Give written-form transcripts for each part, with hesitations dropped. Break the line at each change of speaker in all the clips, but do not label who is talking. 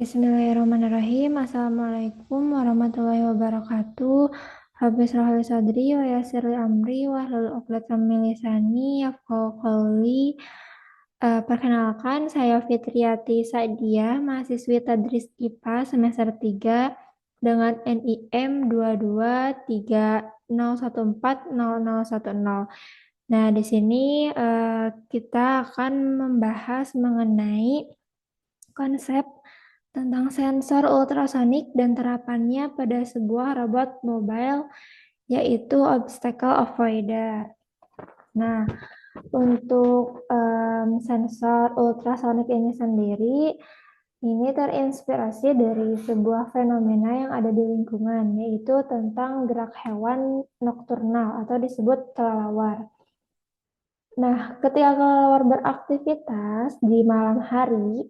Bismillahirrahmanirrahim. Assalamualaikum warahmatullahi wabarakatuh. Rabbi shrah li sadri wa yassir li amri wahlul 'uqdatam min lisani yafqahu qawli. Perkenalkan, saya Fitriati Sa'diyah, mahasiswi Tadris IPA semester 3 dengan NIM 223014010. Nah, di sini kita akan membahas mengenai konsep tentang sensor ultrasonik dan terapannya pada sebuah robot mobile, yaitu obstacle avoider. Nah, untuk sensor ultrasonik ini sendiri, ini terinspirasi dari sebuah fenomena yang ada di lingkungan, yaitu tentang gerak hewan nokturnal atau disebut kelelawar. Nah, ketika kelelawar beraktivitas di malam hari,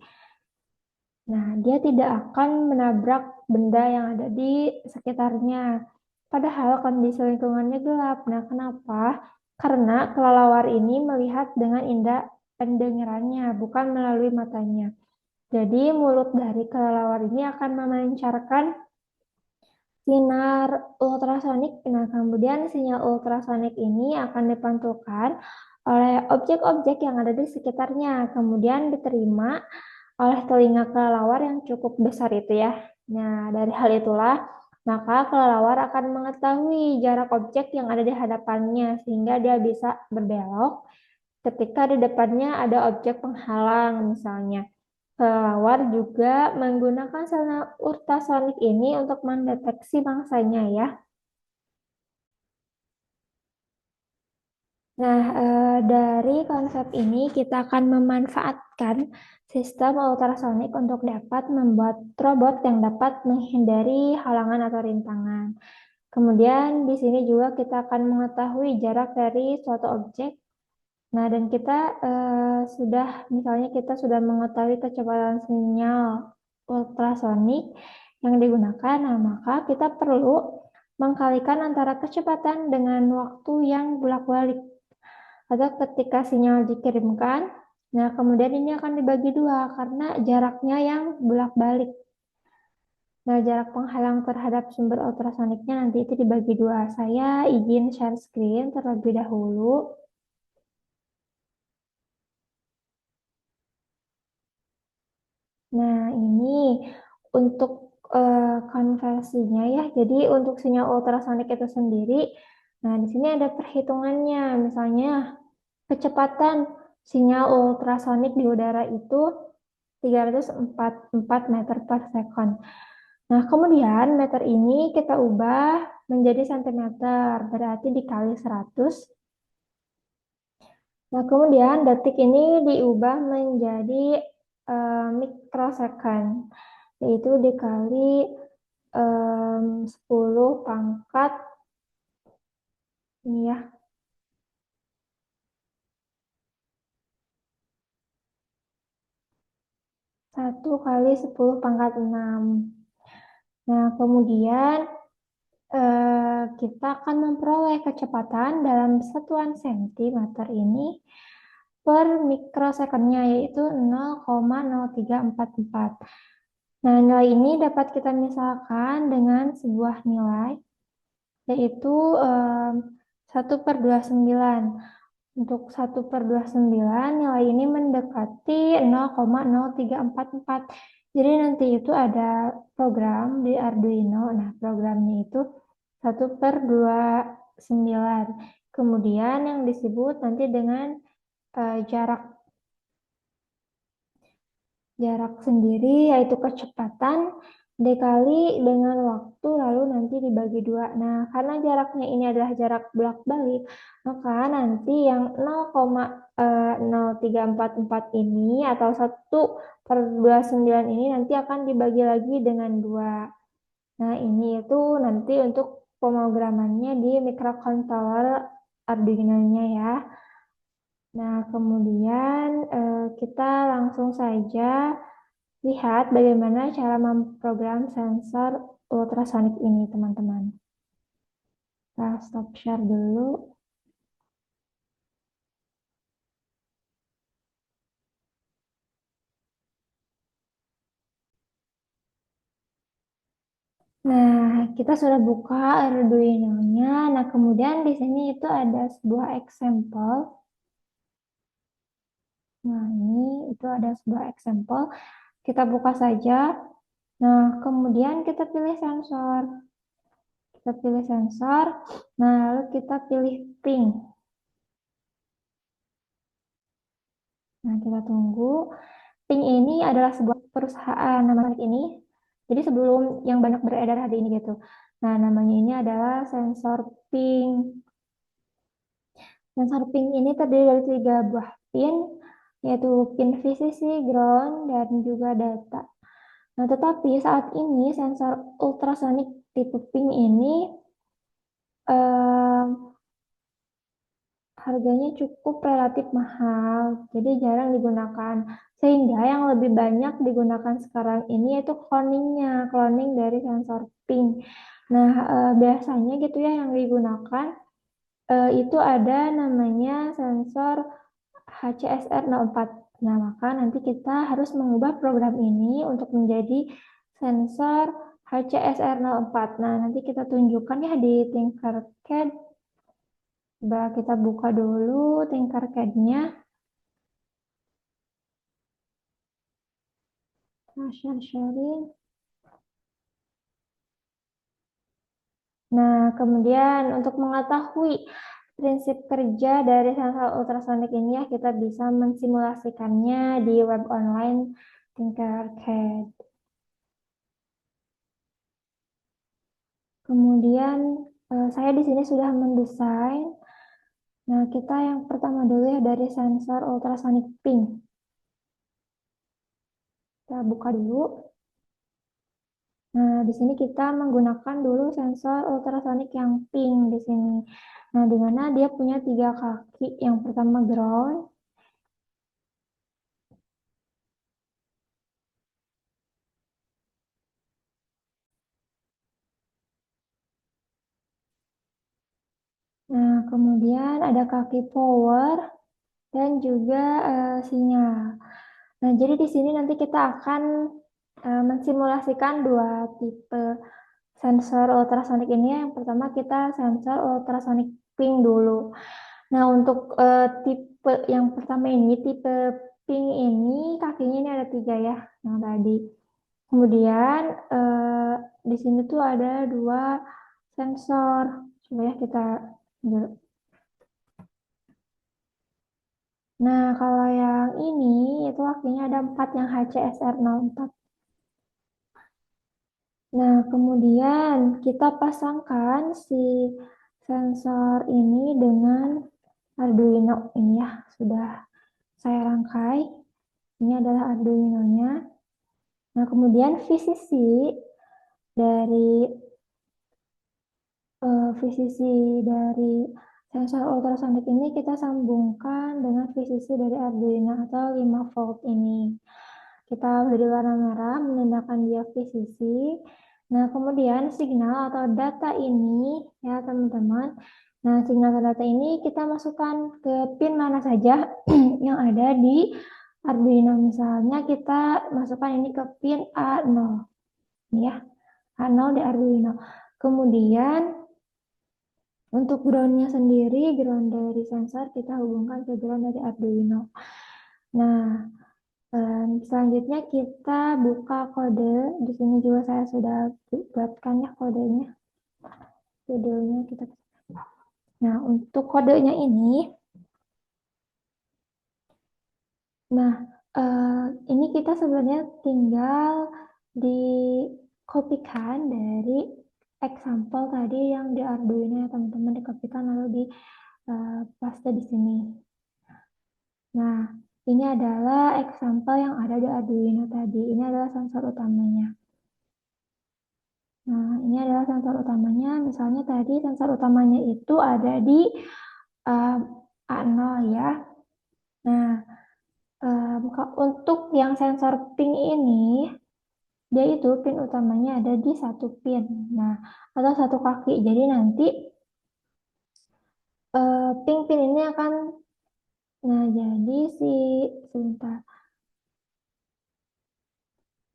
dia tidak akan menabrak benda yang ada di sekitarnya. Padahal kondisi lingkungannya gelap. Nah, kenapa? Karena kelelawar ini melihat dengan indera pendengarannya, bukan melalui matanya. Jadi, mulut dari kelelawar ini akan memancarkan sinar ultrasonik. Nah, kemudian sinyal ultrasonik ini akan dipantulkan oleh objek-objek yang ada di sekitarnya. Kemudian diterima oleh telinga kelelawar yang cukup besar itu ya. Nah, dari hal itulah, maka kelelawar akan mengetahui jarak objek yang ada di hadapannya sehingga dia bisa berbelok ketika di depannya ada objek penghalang misalnya. Kelelawar juga menggunakan sinyal ultrasonik ini untuk mendeteksi mangsanya ya. Nah, dari konsep ini kita akan memanfaatkan sistem ultrasonik untuk dapat membuat robot yang dapat menghindari halangan atau rintangan. Kemudian di sini juga kita akan mengetahui jarak dari suatu objek. Nah, dan kita misalnya kita sudah mengetahui kecepatan sinyal ultrasonik yang digunakan, nah maka kita perlu mengkalikan antara kecepatan dengan waktu yang bolak-balik atau ketika sinyal dikirimkan. Nah, kemudian ini akan dibagi dua karena jaraknya yang bolak-balik. Nah, jarak penghalang terhadap sumber ultrasoniknya nanti itu dibagi dua. Saya izin share screen terlebih dahulu. Nah, ini untuk konversinya ya. Jadi untuk sinyal ultrasonik itu sendiri, nah di sini ada perhitungannya. Misalnya kecepatan sinyal ultrasonik di udara itu 344 meter per second. Nah, kemudian meter ini kita ubah menjadi sentimeter, berarti dikali 100. Nah, kemudian detik ini diubah menjadi mikrosecond, yaitu dikali 10 pangkat ini ya, 1 kali 10 pangkat 6. Nah, kemudian kita akan memperoleh kecepatan dalam satuan sentimeter ini per mikrosekonnya, yaitu 0,0344. Nah, nilai ini dapat kita misalkan dengan sebuah nilai, yaitu 1/29. Untuk 1/29, nilai ini mendekati 0,0344. Jadi nanti itu ada program di Arduino. Nah, programnya itu 1/29. Kemudian yang disebut nanti dengan jarak sendiri, yaitu kecepatan dikali dengan waktu, lalu nanti dibagi 2. Nah, karena jaraknya ini adalah jarak bolak-balik, maka nanti yang 0,0344 ini atau 1/29 ini nanti akan dibagi lagi dengan 2. Nah, ini itu nanti untuk pemrogramannya di microcontroller Arduino-nya ya. Nah, kemudian kita langsung saja lihat bagaimana cara memprogram sensor ultrasonik ini, teman-teman. Kita stop share dulu. Nah, kita sudah buka Arduino-nya. Nah, kemudian di sini itu ada sebuah example. Nah, ini itu ada sebuah example. Kita buka saja. Nah, kemudian kita pilih sensor. Kita pilih sensor. Nah, lalu kita pilih ping. Nah, kita tunggu. Ping ini adalah sebuah perusahaan nama ini. Jadi sebelum yang banyak beredar hari ini gitu. Nah, namanya ini adalah sensor ping. Sensor ping ini terdiri dari 3 buah pin, yaitu pin VCC, ground, dan juga data. Nah, tetapi saat ini sensor ultrasonic tipe ping ini eh, harganya cukup relatif mahal, jadi jarang digunakan. Sehingga yang lebih banyak digunakan sekarang ini yaitu cloning dari sensor ping. Nah, biasanya gitu ya yang digunakan itu ada namanya sensor HCSR04. Nah, maka nanti kita harus mengubah program ini untuk menjadi sensor HCSR04. Nah, nanti kita tunjukkan ya di Tinkercad. Coba kita buka dulu Tinkercad-nya. Nah, sharing. Nah, kemudian untuk mengetahui prinsip kerja dari sensor ultrasonik ini ya, kita bisa mensimulasikannya di web online Tinkercad. Kemudian saya di sini sudah mendesain. Nah, kita yang pertama dulu ya dari sensor ultrasonic ping. Kita buka dulu. Nah, di sini kita menggunakan dulu sensor ultrasonic yang ping di sini. Nah, di mana dia punya 3 kaki. Yang pertama ground. Nah, kemudian ada kaki power dan juga sinyal. Nah, jadi di sini nanti kita akan mensimulasikan 2 tipe sensor ultrasonic ini. Yang pertama kita sensor ultrasonic ping dulu. Nah, untuk tipe yang pertama ini, tipe ping ini kakinya ini ada 3 ya, yang tadi. Kemudian di sini tuh ada 2 sensor. Coba ya kita. Nah, kalau yang ini itu kakinya ada 4 yang HCSR04. Nah, kemudian kita pasangkan si sensor ini dengan Arduino ini ya, sudah saya rangkai. Ini adalah Arduino-nya. Nah, kemudian VCC dari VCC dari sensor ultrasonic ini kita sambungkan dengan VCC dari Arduino atau 5 volt ini. Kita beri warna merah menandakan dia VCC. Nah, kemudian signal atau data ini ya teman-teman. Nah, signal atau data ini kita masukkan ke pin mana saja yang ada di Arduino. Misalnya kita masukkan ini ke pin A0 ya. A0 di Arduino. Kemudian untuk groundnya sendiri, ground dari sensor kita hubungkan ke ground dari Arduino. Nah, selanjutnya kita buka kode. Di sini juga saya sudah buatkan ya kodenya. Kodenya kita. Nah, untuk kodenya ini, nah ini kita sebenarnya tinggal dikopikan dari example tadi yang di Arduino ya teman-teman, dikopikan lalu di paste di sini. Nah, ini adalah example yang ada di Arduino tadi. Ini adalah sensor utamanya. Nah, ini adalah sensor utamanya. Misalnya tadi sensor utamanya itu ada di uh, A0 ya. Nah, untuk yang sensor ping ini, dia itu pin utamanya ada di 1 pin. Nah, atau 1 kaki. Jadi nanti pin-pin ini akan, nah jadi sebentar.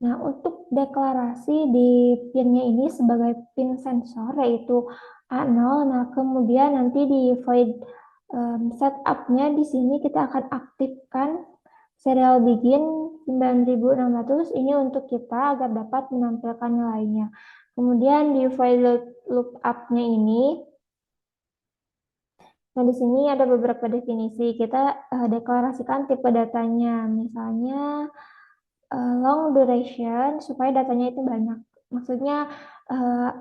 Nah, untuk deklarasi di pin-nya ini sebagai pin sensor yaitu A0. Nah, kemudian nanti di void setup-nya di sini kita akan aktifkan serial begin 9600 ini untuk kita agar dapat menampilkan nilainya. Kemudian di void lookup-nya ini, nah di sini ada beberapa definisi. Kita deklarasikan tipe datanya, misalnya long duration supaya datanya itu banyak. Maksudnya uh,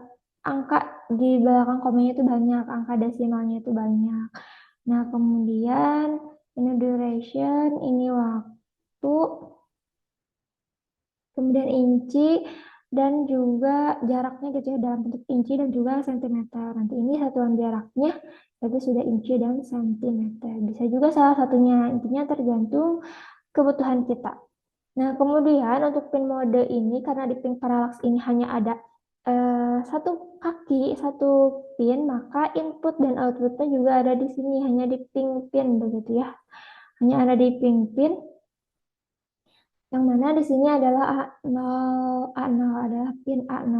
angka di belakang komanya itu banyak, angka desimalnya itu banyak. Nah, kemudian ini duration, ini waktu, kemudian inci, dan juga jaraknya gitu ya, dalam bentuk inci dan juga sentimeter. Nanti ini satuan jaraknya, itu sudah inci dan sentimeter. Bisa juga salah satunya, intinya tergantung kebutuhan kita. Nah, kemudian untuk pin mode ini, karena di pin parallax ini hanya ada satu kaki, satu pin, maka input dan outputnya juga ada di sini, hanya di pin begitu ya. Hanya ada di pin, yang mana di sini adalah A0 adalah pin A0.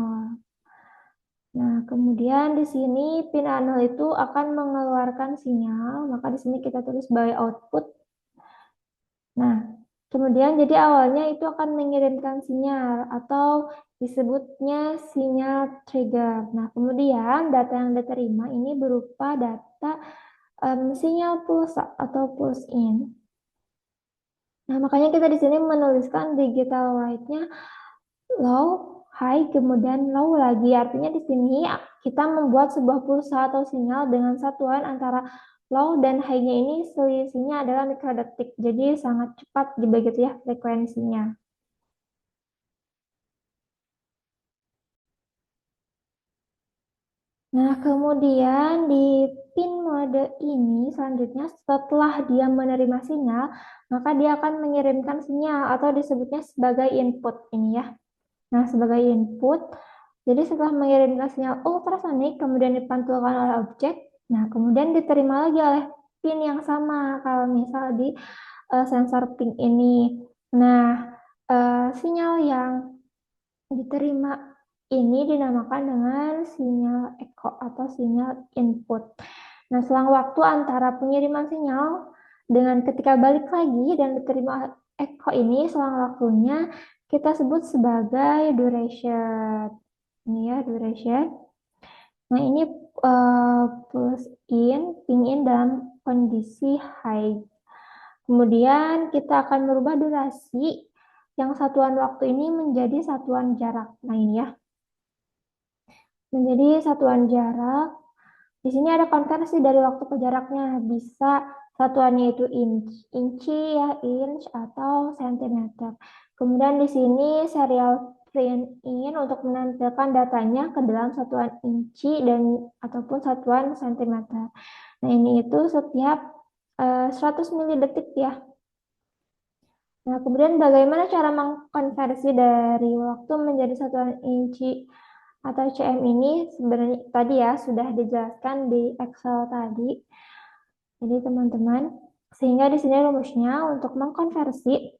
Nah, kemudian di sini pin A0 itu akan mengeluarkan sinyal, maka di sini kita tulis sebagai output. Nah, kemudian jadi awalnya itu akan mengirimkan sinyal atau disebutnya sinyal trigger. Nah, kemudian data yang diterima ini berupa data sinyal pulse atau pulse in. Nah, makanya kita di sini menuliskan digital write-nya low, high, kemudian low lagi. Artinya di sini kita membuat sebuah pulsa atau sinyal dengan satuan antara low dan high-nya ini selisihnya adalah mikrodetik. Jadi sangat cepat begitu ya frekuensinya. Nah, kemudian di pin mode ini selanjutnya setelah dia menerima sinyal, maka dia akan mengirimkan sinyal atau disebutnya sebagai input ini ya. Nah, sebagai input, jadi setelah mengirimkan sinyal ultrasonik, kemudian dipantulkan oleh objek, nah kemudian diterima lagi oleh pin yang sama, kalau misal di sensor pin ini. Nah, sinyal yang diterima ini dinamakan dengan sinyal echo atau sinyal input. Nah, selang waktu antara pengiriman sinyal dengan ketika balik lagi dan diterima echo ini, selang waktunya kita sebut sebagai duration. Ini ya, duration. Nah, ini plus pin in dalam kondisi high. Kemudian kita akan merubah durasi yang satuan waktu ini menjadi satuan jarak. Nah, ini ya. Menjadi satuan jarak. Di sini ada konversi dari waktu ke jaraknya. Bisa satuannya itu inci ya, inch atau sentimeter. Kemudian di sini serial print in untuk menampilkan datanya ke dalam satuan inci dan ataupun satuan sentimeter. Nah, ini itu setiap 100 milidetik ya. Nah, kemudian bagaimana cara mengkonversi dari waktu menjadi satuan inci atau cm ini sebenarnya tadi ya sudah dijelaskan di Excel tadi. Jadi teman-teman, sehingga di sini rumusnya untuk mengkonversi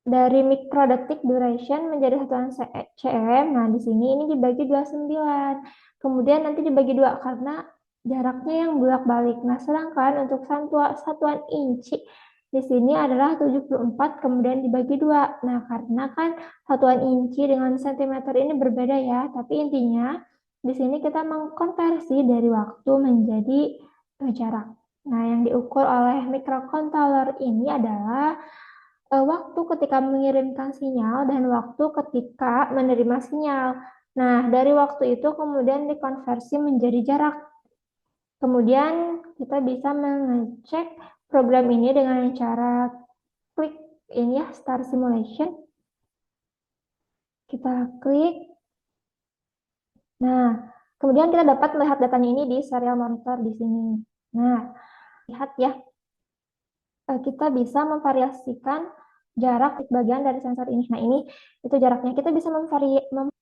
dari mikrodetik duration menjadi satuan cm. Nah, di sini ini dibagi 29. Kemudian nanti dibagi 2 karena jaraknya yang bolak-balik. Nah, sedangkan untuk satuan inci di sini adalah 74 kemudian dibagi 2. Nah, karena kan satuan inci dengan sentimeter ini berbeda ya, tapi intinya di sini kita mengkonversi dari waktu menjadi jarak. Nah, yang diukur oleh microcontroller ini adalah waktu ketika mengirimkan sinyal dan waktu ketika menerima sinyal. Nah, dari waktu itu kemudian dikonversi menjadi jarak. Kemudian kita bisa mengecek program ini dengan cara klik ini ya, Start Simulation. Kita klik. Nah, kemudian kita dapat melihat datanya ini di serial monitor di sini. Nah, lihat ya, kita bisa memvariasikan jarak bagian dari sensor ini. Nah, ini itu jaraknya. Kita bisa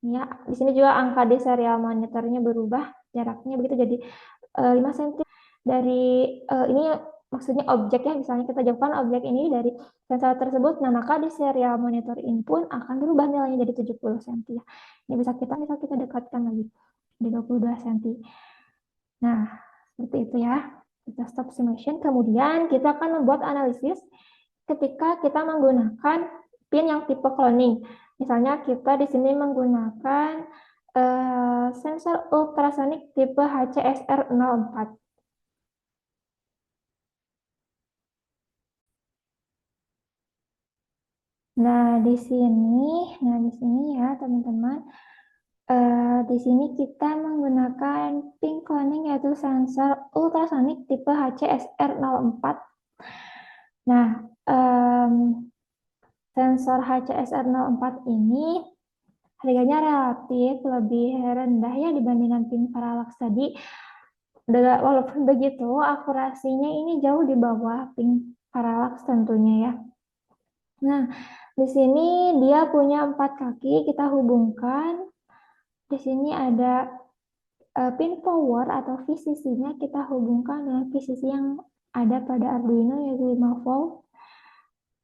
ya, di sini juga angka di serial monitornya berubah jaraknya begitu jadi 5 cm dari ini maksudnya objek ya, misalnya kita jauhkan objek ini dari sensor tersebut, nah maka di serial monitor in pun akan berubah nilainya jadi 70 cm ya. Ini bisa kita dekatkan lagi di 22 cm. Nah, seperti itu ya. Kita stop simulation, kemudian kita akan membuat analisis ketika kita menggunakan pin yang tipe cloning. Misalnya kita di sini menggunakan sensor ultrasonic tipe HCSR04. Nah, di sini ya teman-teman, di sini kita menggunakan pin cloning yaitu sensor ultrasonic tipe HCSR04. Nah, sensor HCSR04 ini harganya relatif lebih rendah ya dibandingkan pin parallax tadi. Walaupun begitu, akurasinya ini jauh di bawah pin parallax tentunya ya. Nah, di sini dia punya 4 kaki, kita hubungkan. Di sini ada pin power atau VCC-nya kita hubungkan dengan VCC yang ada pada Arduino yaitu 5 volt.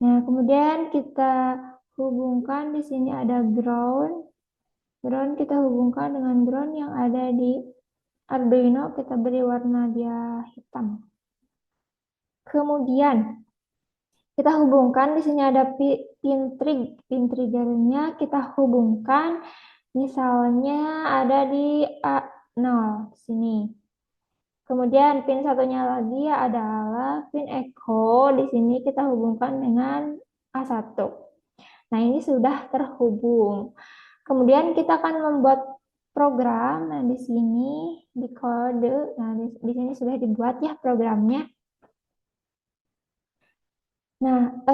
Nah, kemudian kita hubungkan di sini ada ground. Ground kita hubungkan dengan ground yang ada di Arduino, kita beri warna dia hitam. Kemudian kita hubungkan di sini ada pin triggernya kita hubungkan misalnya ada di A0 sini. Kemudian pin satunya lagi adalah pin echo, di sini kita hubungkan dengan A1. Nah, ini sudah terhubung. Kemudian kita akan membuat program. Nah, di sini di kode, nah di sini sudah dibuat ya programnya. Nah,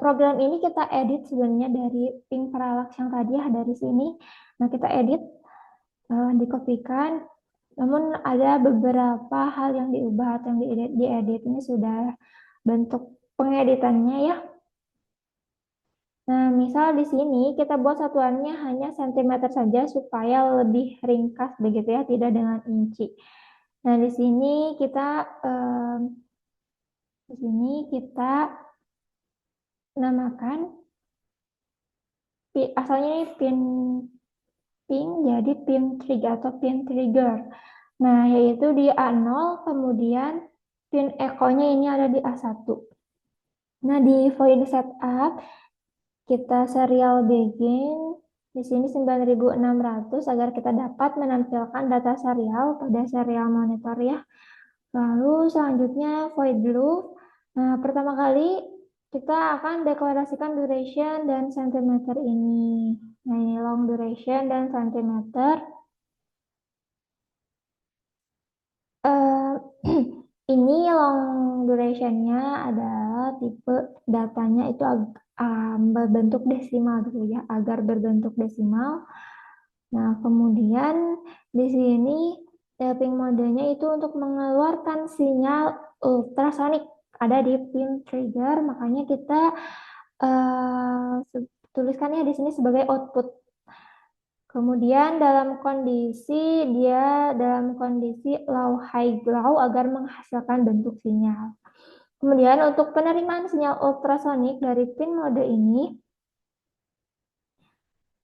program ini kita edit sebenarnya dari pin parallax yang tadi ya dari sini. Nah, kita edit, dikopikan. Namun ada beberapa hal yang diubah atau yang diedit ini sudah bentuk pengeditannya ya. Nah, misal di sini kita buat satuannya hanya sentimeter saja supaya lebih ringkas begitu ya, tidak dengan inci. Nah, di sini kita namakan asalnya ini pin jadi pin trigger atau pin trigger. Nah, yaitu di A0 kemudian pin echo-nya ini ada di A1. Nah, di void setup kita serial begin di sini 9600 agar kita dapat menampilkan data serial pada serial monitor ya. Lalu selanjutnya void loop. Nah, pertama kali kita akan deklarasikan duration dan centimeter ini. Nah, ini long duration dan centimeter. Ini long duration-nya adalah tipe datanya itu berbentuk desimal gitu ya, agar berbentuk desimal. Nah, kemudian di sini tapping modenya itu untuk mengeluarkan sinyal ultrasonik ada di pin trigger, makanya kita tuliskannya di sini sebagai output. Kemudian dalam kondisi low high glow agar menghasilkan bentuk sinyal. Kemudian untuk penerimaan sinyal ultrasonik dari pin mode ini,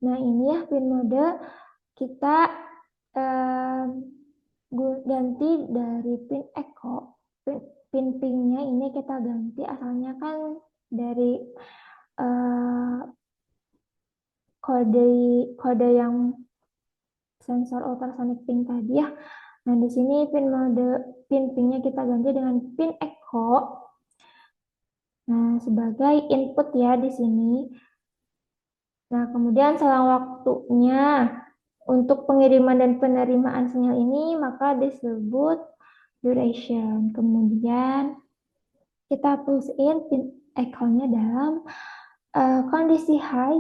nah ini ya pin mode kita ganti dari pin echo, pin-pinnya ini kita ganti asalnya kan dari kode yang sensor ultrasonic pin tadi ya. Nah, di sini pin-pinnya kita ganti dengan pin echo. Nah, sebagai input ya di sini. Nah, kemudian selang waktunya untuk pengiriman dan penerimaan sinyal ini maka disebut duration. Kemudian kita push in pin echo-nya dalam kondisi high.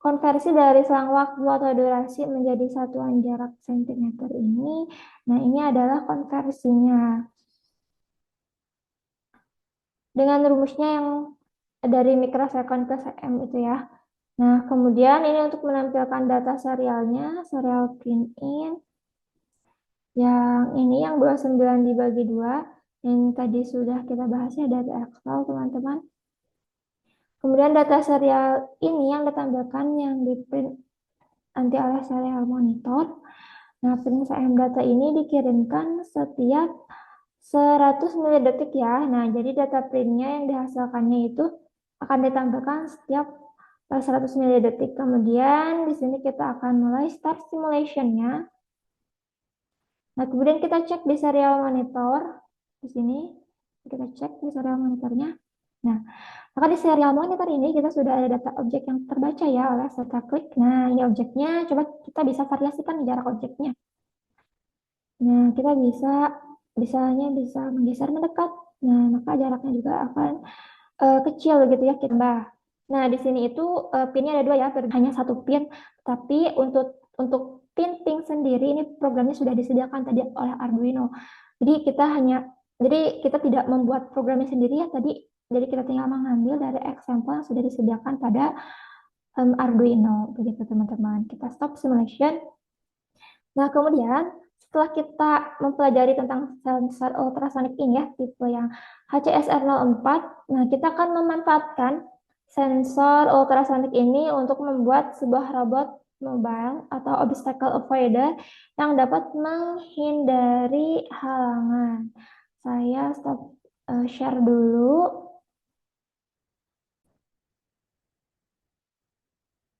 Konversi dari selang waktu atau durasi menjadi satuan jarak sentimeter ini. Nah, ini adalah konversinya. Dengan rumusnya yang dari mikrosecond ke cm itu ya. Nah, kemudian ini untuk menampilkan data serialnya, serial pin in. Yang ini yang 29 dibagi 2. Yang tadi sudah kita bahas ya dari Excel, teman-teman. Kemudian data serial ini yang ditampilkan yang di print nanti oleh serial monitor. Nah, print CM data ini dikirimkan setiap 100 milidetik ya. Nah, jadi data printnya yang dihasilkannya itu akan ditampilkan setiap 100 milidetik. Kemudian di sini kita akan mulai start simulation-nya. Nah, kemudian kita cek di serial monitor. Di sini kita cek di serial monitornya. Nah, maka di serial monitor ini kita sudah ada data objek yang terbaca ya oleh serta klik. Nah, ini objeknya. Coba kita bisa variasikan jarak objeknya. Nah, kita misalnya bisa menggeser mendekat. Nah, maka jaraknya juga akan kecil gitu ya kita. Nah, di sini itu pinnya ada dua ya, hanya satu pin. Tapi untuk pin sendiri ini programnya sudah disediakan tadi oleh Arduino. Jadi kita tidak membuat programnya sendiri ya tadi. Jadi kita tinggal mengambil dari example yang sudah disediakan pada Arduino begitu teman-teman. Kita stop simulation. Nah, kemudian setelah kita mempelajari tentang sensor ultrasonic ini ya, tipe yang HCSR04, nah kita akan memanfaatkan sensor ultrasonic ini untuk membuat sebuah robot mobile atau obstacle avoider yang dapat menghindari halangan. Saya stop share dulu.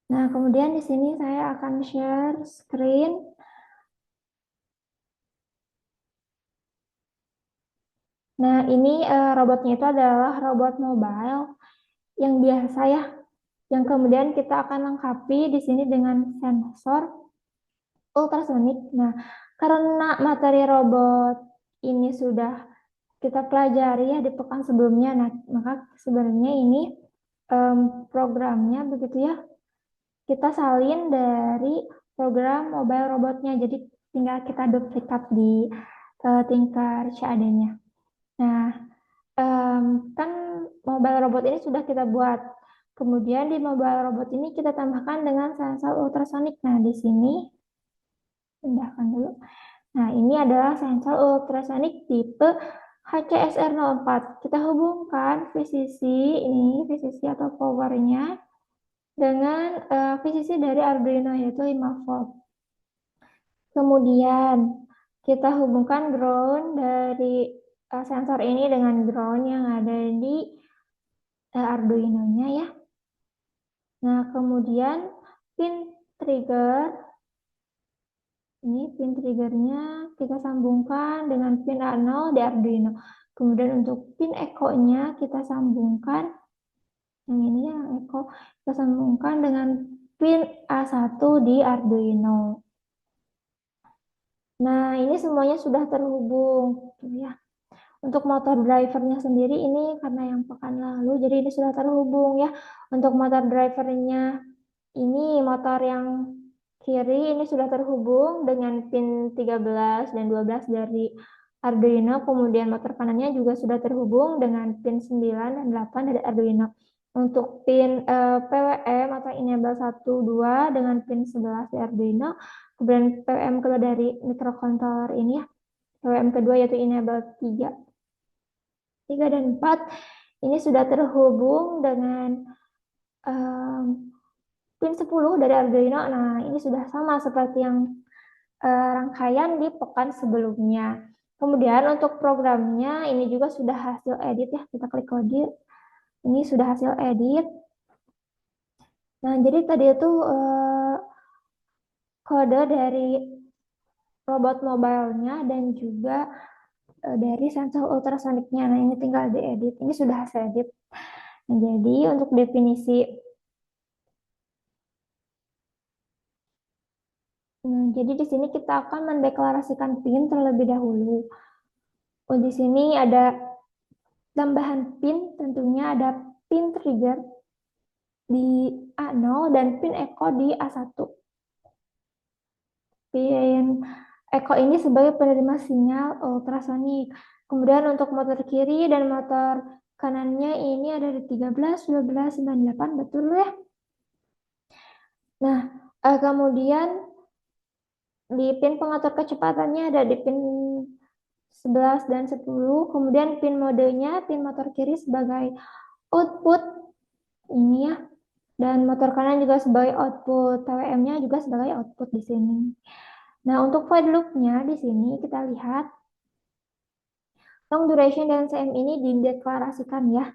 Nah, kemudian di sini saya akan share screen. Nah, ini robotnya itu adalah robot mobile yang biasa ya, yang kemudian kita akan lengkapi di sini dengan sensor ultrasonik. Nah, karena materi robot ini sudah kita pelajari ya di pekan sebelumnya, nah maka sebenarnya ini programnya begitu ya, kita salin dari program mobile robotnya, jadi tinggal kita duplikat di tingkat CAD-nya. Nah, kan mobile robot ini sudah kita buat. Kemudian di mobile robot ini kita tambahkan dengan sensor ultrasonik. Nah, di sini pindahkan dulu. Nah, ini adalah sensor ultrasonik tipe HCSR04. Kita hubungkan VCC ini, VCC atau powernya dengan VCC dari Arduino yaitu 5 volt. Kemudian kita hubungkan ground dari sensor ini dengan ground yang ada di Arduino-nya ya. Nah, kemudian pin trigger, ini pin triggernya kita sambungkan dengan pin A0 di Arduino. Kemudian untuk pin echo-nya kita sambungkan, yang ini yang echo, kita sambungkan dengan pin A1 di Arduino. Nah, ini semuanya sudah terhubung, ya. Untuk motor drivernya sendiri ini karena yang pekan lalu, jadi ini sudah terhubung ya. Untuk motor drivernya ini motor yang kiri ini sudah terhubung dengan pin 13 dan 12 dari Arduino. Kemudian motor kanannya juga sudah terhubung dengan pin 9 dan 8 dari Arduino. Untuk pin PWM atau enable 1, 2 dengan pin 11 dari Arduino. Kemudian PWM kedua dari microcontroller ini ya. PWM kedua yaitu enable 3 dan 4 ini sudah terhubung dengan pin 10 dari Arduino. Nah, ini sudah sama seperti yang rangkaian di pekan sebelumnya. Kemudian untuk programnya ini juga sudah hasil edit ya. Kita klik kode. Ini sudah hasil edit. Nah, jadi tadi itu kode dari robot mobile-nya dan juga dari sensor ultrasoniknya. Nah, ini tinggal diedit. Ini sudah hasil edit. Nah, jadi untuk definisi jadi di sini kita akan mendeklarasikan pin terlebih dahulu. Oh, di sini ada tambahan pin, tentunya ada pin trigger di A0 dan pin echo di A1. Pin echo ini sebagai penerima sinyal ultrasonik. Kemudian untuk motor kiri dan motor kanannya ini ada di 13, 12, 9, 8, betul ya? Nah, kemudian di pin pengatur kecepatannya ada di pin 11 dan 10. Kemudian pin modenya, pin motor kiri sebagai output ini ya. Dan motor kanan juga sebagai output, PWM-nya juga sebagai output di sini. Nah, untuk void loop-nya di sini kita lihat long duration dan CM ini dideklarasikan ya.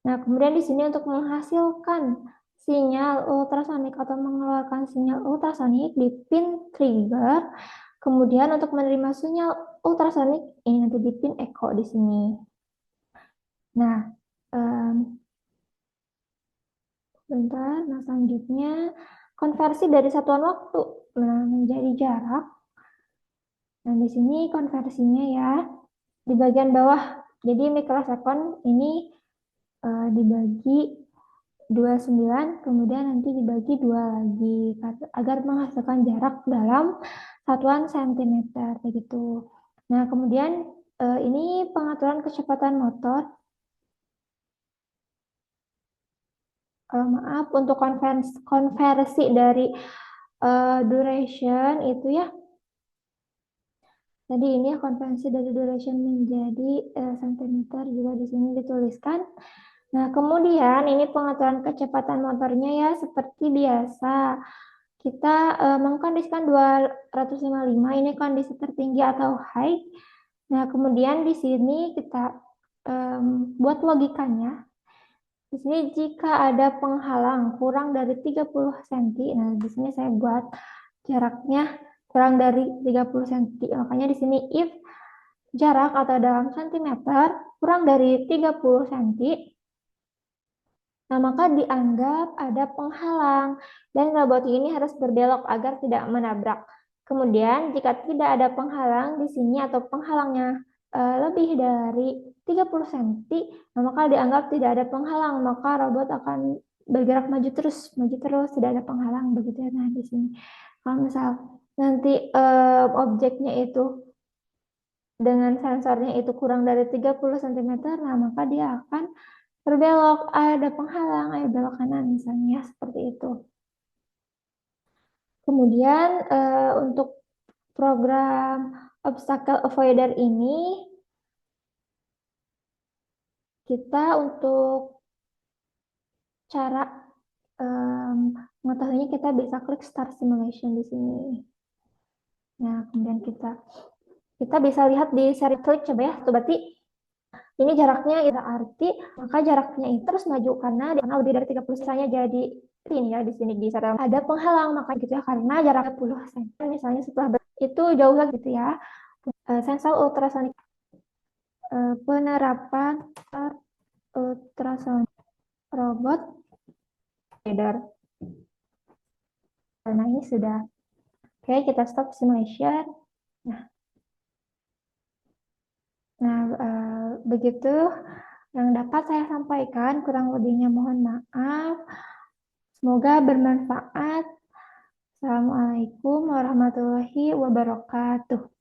Nah, kemudian di sini untuk menghasilkan sinyal ultrasonik atau mengeluarkan sinyal ultrasonik di pin trigger. Kemudian untuk menerima sinyal ultrasonik ini nanti di pin echo di sini. Nah, bentar. Nah, selanjutnya konversi dari satuan waktu menjadi jarak. Nah, di sini konversinya ya di bagian bawah. Jadi mikrosekon ini dibagi 29, kemudian nanti dibagi 2 lagi agar menghasilkan jarak dalam satuan sentimeter begitu. Nah, kemudian ini pengaturan kecepatan motor. Maaf, untuk konversi dari duration itu ya. Tadi ini ya konversi dari duration menjadi sentimeter juga di sini dituliskan. Nah, kemudian ini pengaturan kecepatan motornya ya seperti biasa. Kita mengkondisikan 255, ini kondisi tertinggi atau high. Nah, kemudian di sini kita buat logikanya. Di sini jika ada penghalang kurang dari 30 cm, nah di sini saya buat jaraknya kurang dari 30 cm. Makanya di sini if jarak atau dalam sentimeter kurang dari 30 cm, nah maka dianggap ada penghalang dan robot ini harus berbelok agar tidak menabrak. Kemudian jika tidak ada penghalang di sini atau penghalangnya lebih dari 30 cm, nah maka dianggap tidak ada penghalang, maka robot akan bergerak maju terus, tidak ada penghalang begitu ya. Nah di sini kalau misal nanti objeknya itu dengan sensornya itu kurang dari 30 cm, nah maka dia akan berbelok, ada penghalang, ayo belok kanan misalnya seperti itu. Kemudian untuk program obstacle avoider ini kita untuk cara mengetahuinya kita bisa klik start simulation di sini. Nah, kemudian kita bisa lihat di seri klik coba ya. Tuh, berarti ini jaraknya itu arti maka jaraknya itu terus maju karena lebih dari 30 misalnya jadi ini ya di sini di seri ada penghalang maka gitu ya karena jarak 10 cm misalnya setelah itu jauh lagi gitu ya. Sensor ultrasonik penerapan ultrasonik robot radar. Nah, ini sudah. Oke, kita stop simulation. Nah, begitu yang dapat saya sampaikan. Kurang lebihnya mohon maaf. Semoga bermanfaat. Assalamualaikum warahmatullahi wabarakatuh.